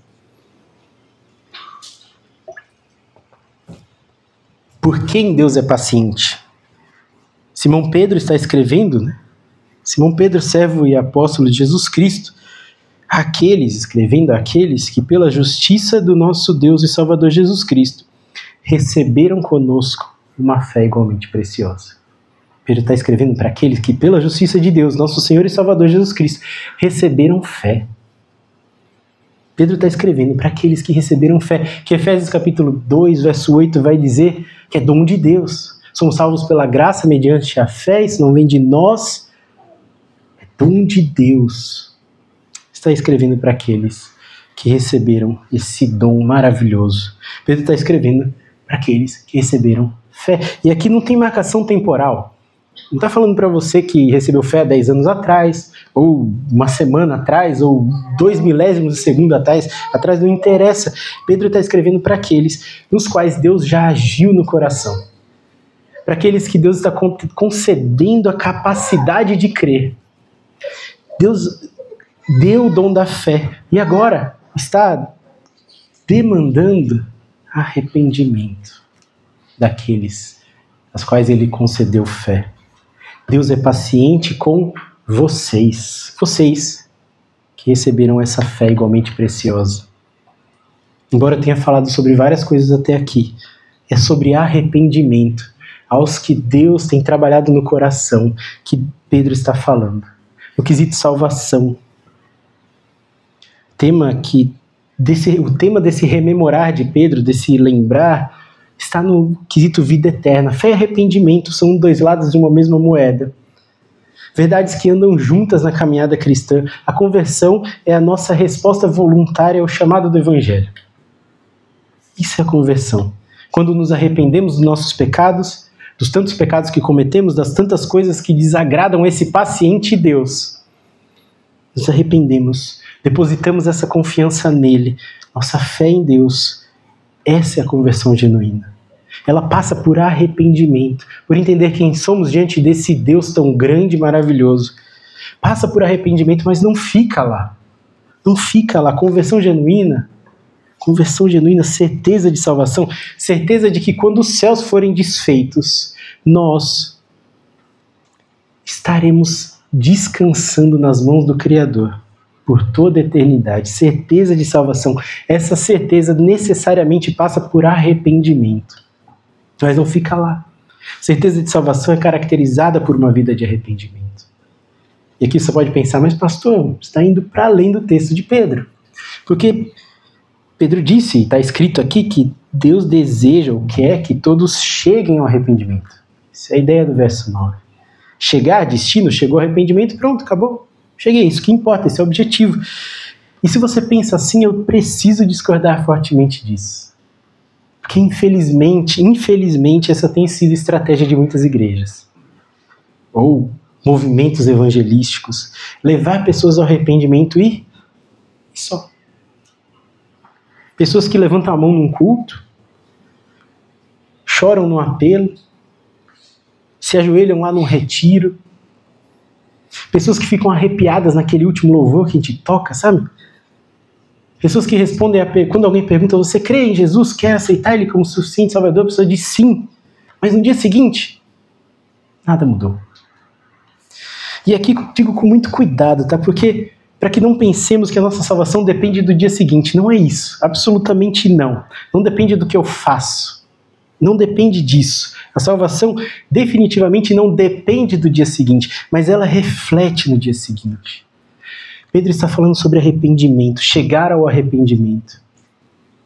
Por quem Deus é paciente? Simão Pedro está escrevendo, né? Simão Pedro, servo e apóstolo de Jesus Cristo, escrevendo àqueles que pela justiça do nosso Deus e Salvador Jesus Cristo receberam conosco uma fé igualmente preciosa. Pedro está escrevendo para aqueles que pela justiça de Deus, nosso Senhor e Salvador Jesus Cristo, receberam fé. Pedro está escrevendo para aqueles que receberam fé, que Efésios capítulo 2, verso 8 vai dizer que é dom de Deus. Somos salvos pela graça mediante a fé, isso não vem de nós, é dom de Deus. Está escrevendo para aqueles que receberam esse dom maravilhoso. Pedro está escrevendo para aqueles que receberam fé. E aqui não tem marcação temporal. Não está falando para você que recebeu fé há 10 anos atrás, ou uma semana atrás, ou 2 milésimos de segundo atrás, não interessa. Pedro está escrevendo para aqueles nos quais Deus já agiu no coração. Para aqueles que Deus está concedendo a capacidade de crer. Deus deu o dom da fé e agora está demandando arrependimento daqueles aos quais Ele concedeu fé. Deus é paciente com vocês que receberam essa fé igualmente preciosa. Embora eu tenha falado sobre várias coisas até aqui, é sobre arrependimento aos que Deus tem trabalhado no coração que Pedro está falando. No quesito salvação. O tema desse rememorar de Pedro, desse lembrar, está no quesito vida eterna. Fé e arrependimento são dois lados de uma mesma moeda. Verdades que andam juntas na caminhada cristã. A conversão é a nossa resposta voluntária ao chamado do Evangelho. Isso é a conversão. Quando nos arrependemos dos nossos pecados, dos tantos pecados que cometemos, das tantas coisas que desagradam esse paciente Deus. Nos arrependemos, depositamos essa confiança nele, nossa fé em Deus. Essa é a conversão genuína. Ela passa por arrependimento, por entender quem somos diante desse Deus tão grande e maravilhoso. Passa por arrependimento, mas não fica lá. Não fica lá. Conversão genuína Conversão genuína, certeza de salvação, certeza de que quando os céus forem desfeitos, nós estaremos descansando nas mãos do Criador por toda a eternidade. Certeza de salvação. Essa certeza necessariamente passa por arrependimento. Mas não fica lá. Certeza de salvação é caracterizada por uma vida de arrependimento. E aqui você pode pensar, mas pastor, você está indo para além do texto de Pedro. Porque Pedro disse, está escrito aqui, que Deus deseja ou quer que todos cheguem ao arrependimento. Essa é a ideia do verso 9. Chegar, destino, chegou ao arrependimento, pronto, acabou. Cheguei, isso que importa, esse é o objetivo. E se você pensa assim, eu preciso discordar fortemente disso. Porque infelizmente, essa tem sido a estratégia de muitas igrejas. Ou movimentos evangelísticos. Levar pessoas ao arrependimento e só. Pessoas que levantam a mão num culto, choram no apelo, se ajoelham lá num retiro. Pessoas que ficam arrepiadas naquele último louvor que a gente toca, sabe? Pessoas que respondem quando alguém pergunta, você crê em Jesus, quer aceitar Ele como suficiente Salvador? A pessoa diz sim, mas no dia seguinte, nada mudou. E aqui digo com muito cuidado, tá? Porque para que não pensemos que a nossa salvação depende do dia seguinte. Não é isso, absolutamente não. Não depende do que eu faço. Não depende disso. A salvação definitivamente não depende do dia seguinte, mas ela reflete no dia seguinte. Pedro está falando sobre arrependimento, chegar ao arrependimento.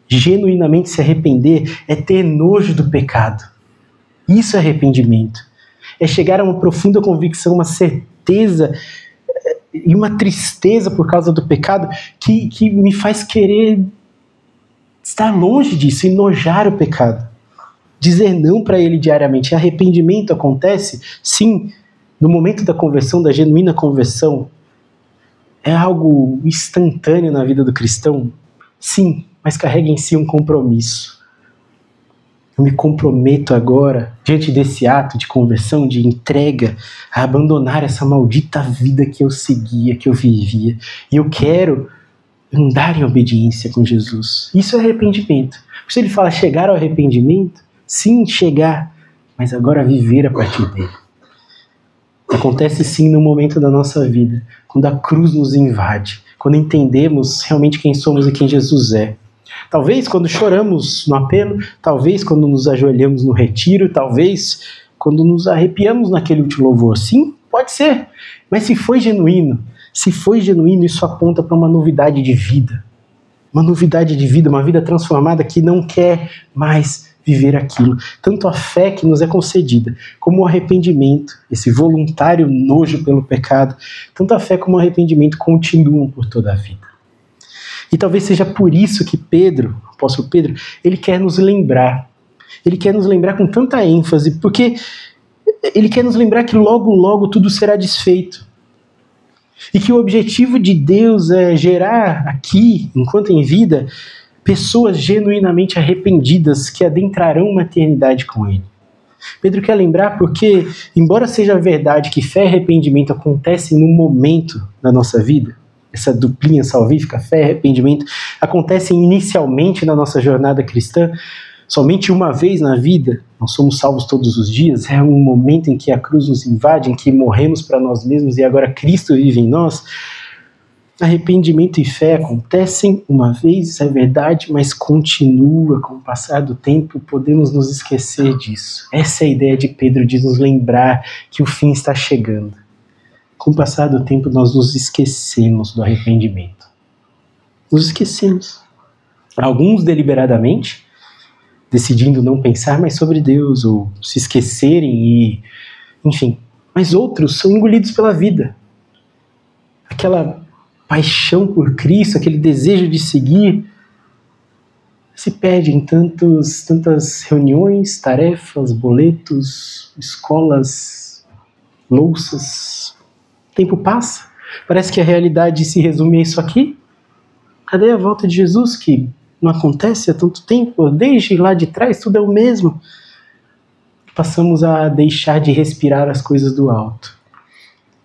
Genuinamente se arrepender é ter nojo do pecado. Isso é arrependimento. É chegar a uma profunda convicção, uma certeza e uma tristeza por causa do pecado que me faz querer estar longe disso, enojar o pecado. Dizer não para ele diariamente. Arrependimento acontece, sim, no momento da conversão, da genuína conversão. É algo instantâneo na vida do cristão? Sim, mas carrega em si um compromisso. Eu me comprometo agora, diante desse ato de conversão, de entrega, a abandonar essa maldita vida que eu seguia, que eu vivia. E eu quero andar em obediência com Jesus. Isso é arrependimento. Se ele fala chegar ao arrependimento, sim, chegar, mas agora viver a partir dele. Acontece sim no momento da nossa vida, quando a cruz nos invade, quando entendemos realmente quem somos e quem Jesus é. Talvez quando choramos no apelo, talvez quando nos ajoelhamos no retiro, talvez quando nos arrepiamos naquele último louvor. Sim, pode ser, mas se foi genuíno, isso aponta para uma novidade de vida. Uma novidade de vida, uma vida transformada que não quer mais viver aquilo. Tanto a fé que nos é concedida, como o arrependimento, esse voluntário nojo pelo pecado, tanto a fé como o arrependimento continuam por toda a vida. E talvez seja por isso que Pedro, o apóstolo Pedro, ele quer nos lembrar com tanta ênfase, porque ele quer nos lembrar que logo, logo tudo será desfeito. E que o objetivo de Deus é gerar aqui, enquanto em vida, pessoas genuinamente arrependidas que adentrarão uma eternidade com Ele. Pedro quer lembrar porque, embora seja verdade que fé e arrependimento acontecem num momento da nossa vida, essa duplinha salvífica, fé e arrependimento, acontecem inicialmente na nossa jornada cristã, somente uma vez na vida, nós somos salvos todos os dias, é um momento em que a cruz nos invade, em que morremos para nós mesmos e agora Cristo vive em nós. Arrependimento e fé acontecem uma vez, isso é verdade, mas continua com o passar do tempo, podemos nos esquecer disso. Essa é a ideia de Pedro, de nos lembrar que o fim está chegando. Com o passar do tempo, nós nos esquecemos do arrependimento. Nos esquecemos. Alguns deliberadamente, decidindo não pensar mais sobre Deus, ou se esquecerem e... enfim. Mas outros são engolidos pela vida. Aquela paixão por Cristo, aquele desejo de seguir, se perde em tantas reuniões, tarefas, boletos, escolas, louças. O tempo passa, parece que a realidade se resume a isso aqui. Cadê a volta de Jesus, que não acontece há tanto tempo? Desde lá de trás tudo é o mesmo. Passamos a deixar de respirar as coisas do alto,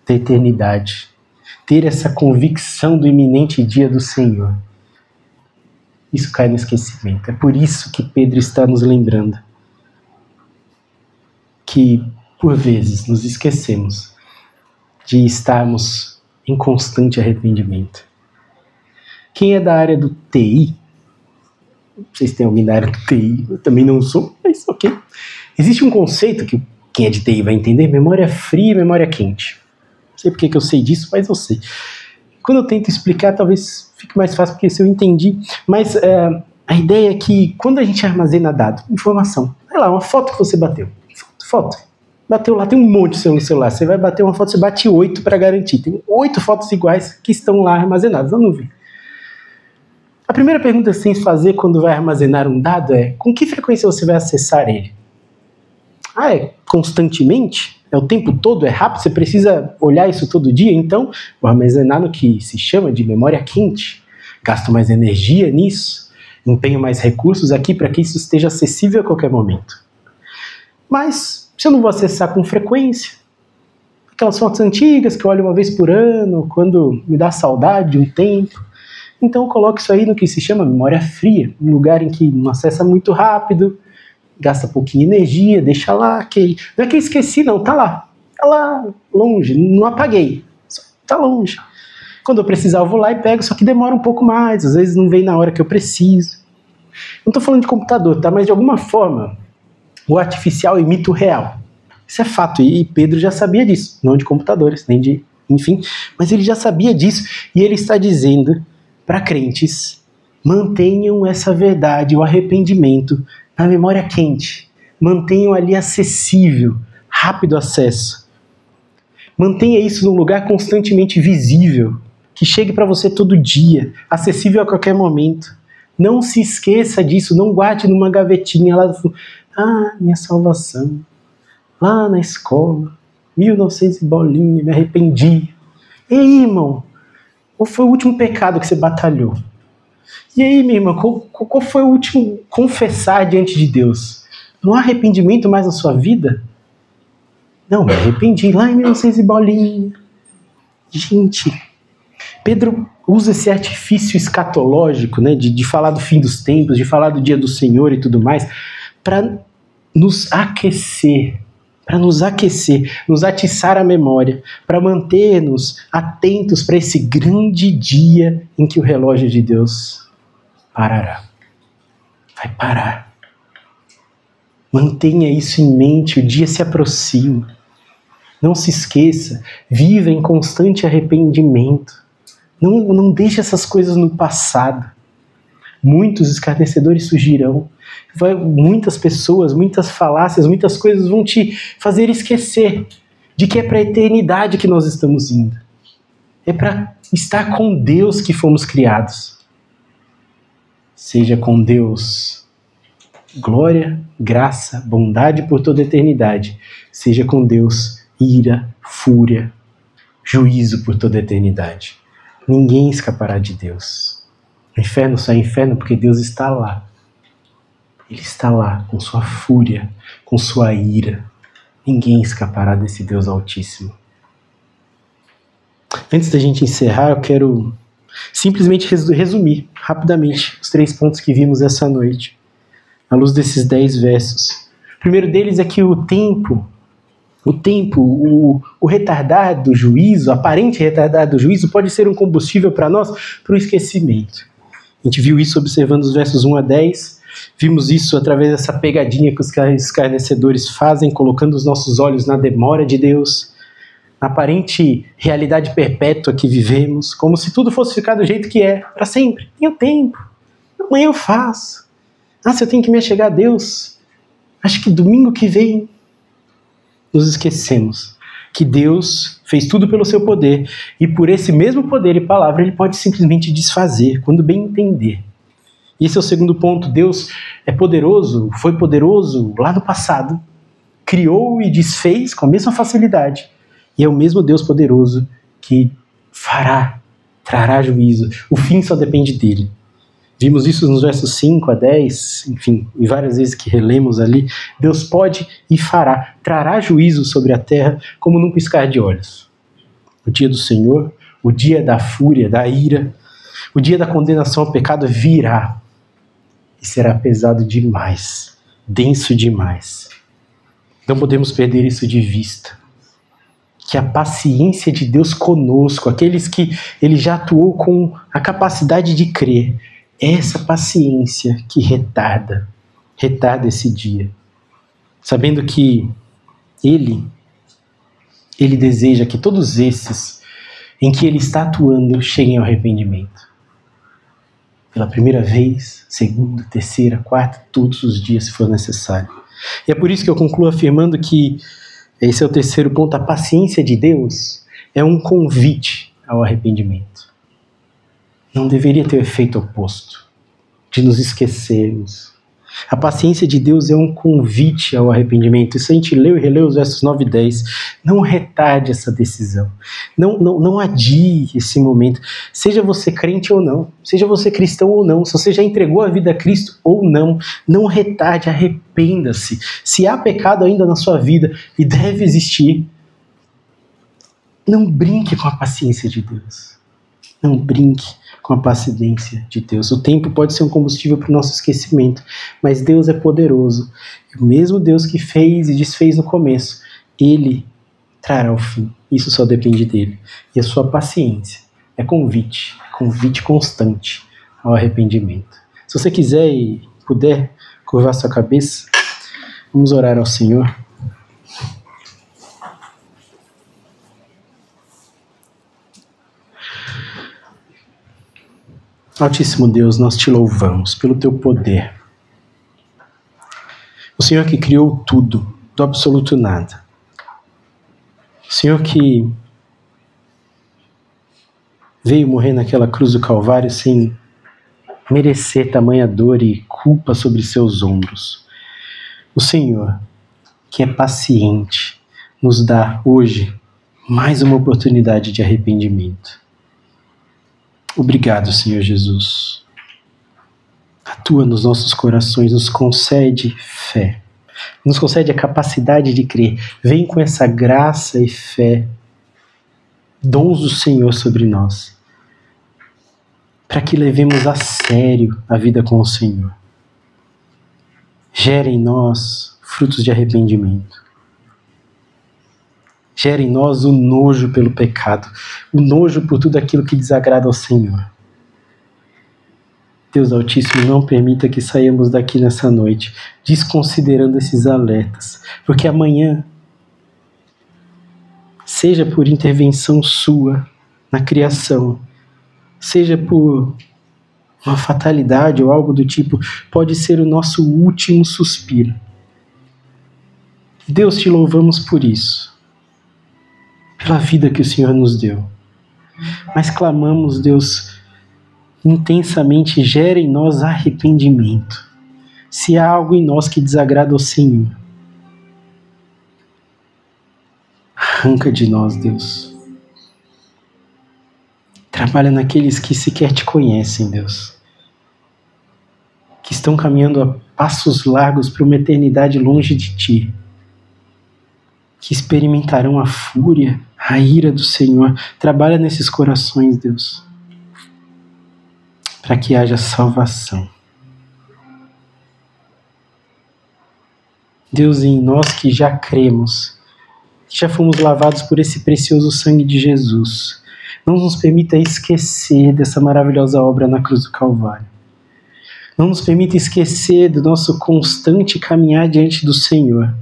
da eternidade. Ter essa convicção do iminente dia do Senhor. isso cai no esquecimento. É por isso que Pedro está nos lembrando que, por vezes, nos esquecemos de estarmos em constante arrependimento. Quem é da área do TI, não sei se tem alguém da área do TI, eu também não sou, mas ok. Existe um conceito que quem é de TI vai entender, memória fria e memória quente. Não sei porque que eu sei disso, mas eu sei. Quando eu tento explicar, talvez fique mais fácil, porque se eu entendi, mas a ideia é que quando a gente armazena dado, informação, sei lá, uma foto que você bateu, foto, bateu lá, tem um monte no celular, você vai bater uma foto, você bate 8 para garantir, tem 8 fotos iguais que estão lá armazenadas na nuvem. A primeira pergunta que você tem que fazer quando vai armazenar um dado é, com que frequência você vai acessar ele? É constantemente? É o tempo todo? É rápido? Você precisa olhar isso todo dia? Então, vou armazenar no que se chama de memória quente. Gasto mais energia nisso, empenho mais recursos aqui para que isso esteja acessível a qualquer momento. Mas, se eu não vou acessar com frequência, aquelas fotos antigas que eu olho uma vez por ano, quando me dá saudade de um tempo, então eu coloco isso aí no que se chama memória fria, um lugar em que não acessa muito rápido, gasta pouquinha energia, deixa lá, que não é que eu esqueci não, tá lá longe, não apaguei, tá longe. Quando eu precisar eu vou lá e pego, só que demora um pouco mais, às vezes não vem na hora que eu preciso. Não tô falando de computador, tá? Mas de alguma forma o artificial imita o real. Isso é fato, e Pedro já sabia disso, não de computadores, nem de, enfim, mas ele já sabia disso, e ele está dizendo para crentes, mantenham essa verdade, o arrependimento, na memória quente. Mantenham ali acessível, rápido acesso. Mantenha isso num lugar constantemente visível, que chegue para você todo dia, acessível a qualquer momento. Não se esqueça disso, não guarde numa gavetinha lá, minha salvação, lá na escola, 1900 e bolinha, me arrependi. Ei, irmão, qual foi o último pecado que você batalhou? E aí, minha irmã, qual foi o último confessar diante de Deus? Não há arrependimento mais na sua vida? Não, me arrependi lá em 1900 e bolinha. Gente, Pedro usa esse artifício escatológico, né, de falar do fim dos tempos, de falar do dia do Senhor e tudo mais, para nos aquecer, nos atiçar a memória, para manter-nos atentos para esse grande dia em que o relógio de Deus parará. Vai parar. Mantenha isso em mente, o dia se aproxima. Não se esqueça, viva em constante arrependimento. Não deixe essas coisas no passado. Muitos escarnecedores surgirão. Muitas pessoas, muitas falácias, muitas coisas vão te fazer esquecer de que é para a eternidade que nós estamos indo. É para estar com Deus que fomos criados. Seja com Deus glória, graça, bondade por toda a eternidade. Seja com Deus ira, fúria, juízo por toda a eternidade. Ninguém escapará de Deus. O inferno só é inferno porque Deus está lá. Ele está lá com sua fúria, com sua ira. Ninguém escapará desse Deus Altíssimo. Antes da gente encerrar, eu quero simplesmente resumir rapidamente os 3 pontos que vimos essa noite, à luz desses 10 versos. O primeiro deles é que o retardar do juízo, o aparente retardar do juízo, pode ser um combustível para nós, para o esquecimento. A gente viu isso observando os versos 1 a 10, vimos isso através dessa pegadinha que os escarnecedores fazem, colocando os nossos olhos na demora de Deus, na aparente realidade perpétua que vivemos, como se tudo fosse ficar do jeito que é, para sempre. Tenho tempo, amanhã eu faço. Se eu tenho que me achegar a Deus, acho que domingo que vem. Nos esquecemos que Deus fez tudo pelo seu poder, e por esse mesmo poder e palavra ele pode simplesmente desfazer, quando bem entender. Esse é o segundo ponto. Deus é poderoso, foi poderoso lá no passado, criou e desfez com a mesma facilidade, e é o mesmo Deus poderoso que trará juízo. O fim só depende dele. Vimos isso nos versos 5 a 10, enfim, e várias vezes que relemos ali. Deus pode e fará, trará juízo sobre a terra como num piscar de olhos. O dia do Senhor, o dia da fúria, da ira, o dia da condenação ao pecado virá. e será pesado demais, denso demais. Não podemos perder isso de vista. Que a paciência de Deus conosco, aqueles que Ele já atuou com a capacidade de crer, é essa paciência que retarda esse dia. Sabendo que Ele deseja que todos esses em que Ele está atuando cheguem ao arrependimento. Pela primeira vez, segunda, terceira, quarta, todos os dias, se for necessário. E é por isso que eu concluo afirmando que esse é o terceiro ponto. A paciência de Deus é um convite ao arrependimento. Não deveria ter o efeito oposto, de nos esquecermos. A paciência de Deus é um convite ao arrependimento. Isso a gente leu e releu os versos 9 e 10. Não retarde essa decisão. Não adie esse momento. Seja você crente ou não, seja você cristão ou não, se você já entregou a vida a Cristo ou não, não retarde, arrependa-se. Se há pecado ainda na sua vida e deve existir, não brinque com a paciência de Deus. Não brinque com a paciência de Deus. O tempo pode ser um combustível para o nosso esquecimento, mas Deus é poderoso. E o mesmo Deus que fez e desfez no começo, Ele trará o fim. Isso só depende dele. E a sua paciência é convite constante ao arrependimento. Se você quiser e puder curvar sua cabeça, vamos orar ao Senhor. Altíssimo Deus, nós te louvamos pelo teu poder. O Senhor que criou tudo, do absoluto nada. O Senhor que veio morrer naquela cruz do Calvário sem merecer tamanha dor e culpa sobre seus ombros. O Senhor que é paciente nos dá hoje mais uma oportunidade de arrependimento. Obrigado, Senhor Jesus. Atua nos nossos corações, nos concede fé, nos concede a capacidade de crer. Vem com essa graça e fé, dons do Senhor sobre nós, para que levemos a sério a vida com o Senhor. Gera em nós frutos de arrependimento. Gera em nós o nojo pelo pecado, o nojo por tudo aquilo que desagrada ao Senhor. Deus Altíssimo, não permita que saiamos daqui nessa noite desconsiderando esses alertas, porque amanhã, seja por intervenção sua na criação, seja por uma fatalidade ou algo do tipo, pode ser o nosso último suspiro. Deus, te louvamos por isso, pela vida que o Senhor nos deu. Mas clamamos, Deus, intensamente, gera em nós arrependimento. Se há algo em nós que desagrada ao Senhor, arranca de nós, Deus. Trabalha naqueles que sequer te conhecem, Deus. Que estão caminhando a passos largos para uma eternidade longe de Ti. Que experimentarão a fúria, a ira do Senhor. Trabalha nesses corações, Deus, para que haja salvação. Deus, em nós que já cremos, que já fomos lavados por esse precioso sangue de Jesus, não nos permita esquecer dessa maravilhosa obra na cruz do Calvário. Não nos permita esquecer do nosso constante caminhar diante do Senhor.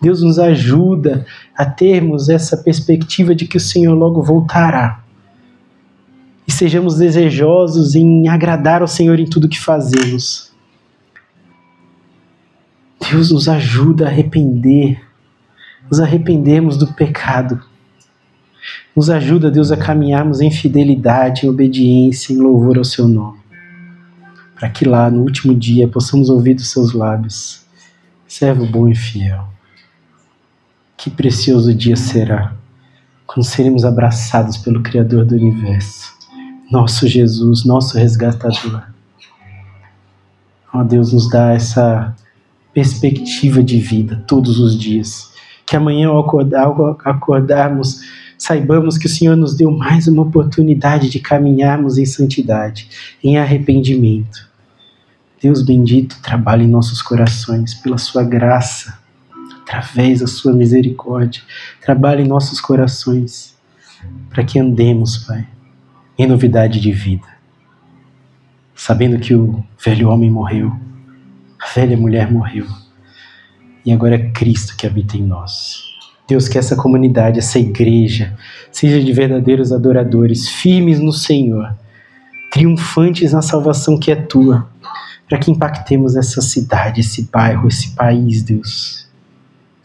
Deus, nos ajuda a termos essa perspectiva de que o Senhor logo voltará. E sejamos desejosos em agradar ao Senhor em tudo que fazemos. Deus, nos ajuda a arrepender, nos arrependermos do pecado. Nos ajuda, Deus, a caminharmos em fidelidade, em obediência, em louvor ao Seu nome. Para que lá, no último dia, possamos ouvir dos Seus lábios: servo bom e fiel. Que precioso dia será, quando seremos abraçados pelo Criador do Universo, nosso Jesus, nosso resgatador. Ó Deus, nos dá essa perspectiva de vida todos os dias. Que amanhã, ao acordarmos, saibamos que o Senhor nos deu mais uma oportunidade de caminharmos em santidade, em arrependimento. Deus bendito, trabalhe em nossos corações pela sua graça, através da sua misericórdia. Trabalhe em nossos corações para que andemos, Pai, em novidade de vida. Sabendo que o velho homem morreu, a velha mulher morreu, e agora é Cristo que habita em nós. Deus, que essa comunidade, essa igreja, seja de verdadeiros adoradores, firmes no Senhor, triunfantes na salvação que é tua, para que impactemos essa cidade, esse bairro, esse país, Deus,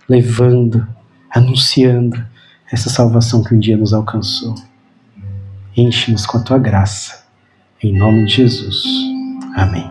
levando, anunciando essa salvação que um dia nos alcançou. Enche-nos com a tua graça, em nome de Jesus. Amém.